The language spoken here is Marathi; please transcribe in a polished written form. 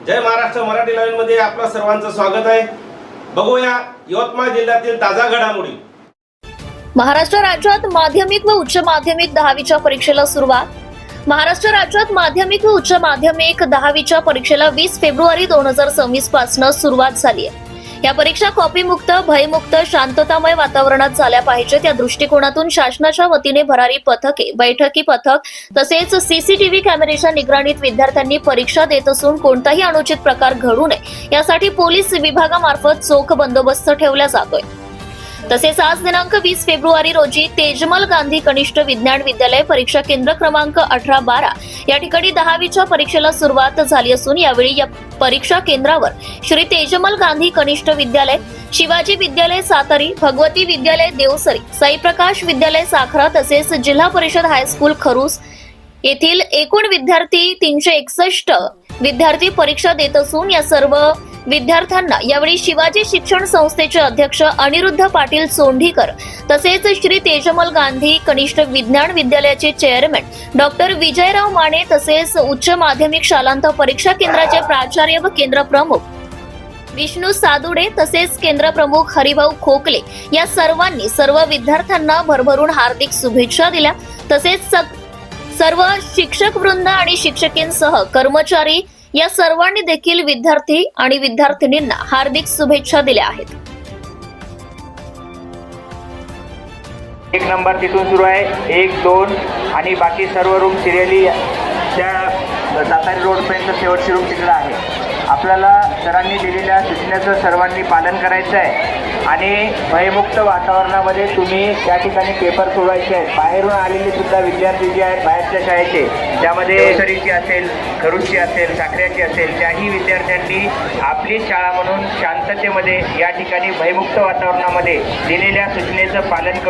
जय महाराष्ट्र मराठी लाईव्ह मध्ये आपलं सर्वांचं स्वागत आहे। बघूया यवतमाळ जिल्ह्यातील ताजा घडामोडी। महाराष्ट्र राज्यात माध्यमिक व उच्च माध्यमिक 10वीच्या परीक्षेला सुरुवात। महाराष्ट्र राज्यात माध्यमिक व उच्च माध्यमिक 10वीच्या परीक्षेला 20 फेब्रुवारी 2026 पासून सुरुवात झाली आहे। या परीक्षा कॉपीमुक्त, भयमुक्त, शांततामय वातावरणात झाल्या पाहिजेत या दृष्टिकोनातून शासनाच्या वतीने भरारी पथके, बैठकी पथक तसेच सीसीटीव्ही कॅमेऱ्याच्या निगराणीत विद्यार्थ्यांनी परीक्षा देत असून कोणताही अनुचित प्रकार घडू नये यासाठी पोलीस विभागामार्फत चोख बंदोबस्त ठेवला जातोय। तसेच आज दिनांक 20 फेब्रुवारी रोजी तेजमल गांधी कनिष्ठ विज्ञान विद्यालय परीक्षा केंद्र क्रमांक 18-12 या ठिकाणी 10वीच्या परीक्षेला सुरुवात झाली असून यावेळी या परीक्षा केंद्रावर श्री तेजमल गांधी कनिष्ठ विद्यालय, शिवाजी विद्यालय सातारी, भगवती विद्यालय देवसरी, साईप्रकाश विद्यालय साखरा तसेच जिल्हा परिषद हायस्कूल खरूस येथील एकूण विद्यार्थी 361 विद्यार्थी परीक्षा देत असून या सर्व विद्यार्थ्यांना यावेळी शिवाजी शिक्षण संस्थेचे अध्यक्ष अनिरुद्ध पाटील सोंढीकर तसेच श्री तेजमल गांधी कनिष्ठ विज्ञान विद्यालयाचे चेअरमॅन डॉक्टर विजयराव माने तसेच उच्च माध्यमिक शालांत परीक्षा केंद्राचे प्राचार्य व केंद्र प्रमुख विष्णू सादुडे तसेच केंद्र प्रमुख हरिभाऊ खोकले या सर्वांनी सर्व विद्यार्थ्यांना भरभरून हार्दिक शुभेच्छा दिल्या। तसेच सर्व शिक्षक वृंद आणि शिक्षकींसह कर्मचारी या सर्वांनी देखील विद्यार्थी आणि विद्यार्थिनींना हार्दिक शुभेच्छा दिल्या आहेत। 1 नंबर तिथून सुरू आहे, 1, 2 आणि बाकी सर्व रूम सिरियली त्या सातारी रोड पर्यंत शेवटची रूम तिकडे आहे। आपल्याला सरांनी दिलेल्या सूचनेचं सर्वांनी पालन करायचं आहे आणि भयमुक्त वातावरणामध्ये तुम्ही त्या ठिकाणी पेपर सोडवायचे आहेत। बाहेरून आलेले सुद्धा विद्यार्थी जे आहेत बाहेरच्या शाळेचे, त्यामध्ये देवसरीची असेल, खरूसची असेल, साखऱ्याची असेल, त्याही विद्यार्थ्यांनी आपली शाळा म्हणून शांततेमध्ये या ठिकाणी भयमुक्त वातावरणामध्ये दिलेल्या सूचनेचं पालन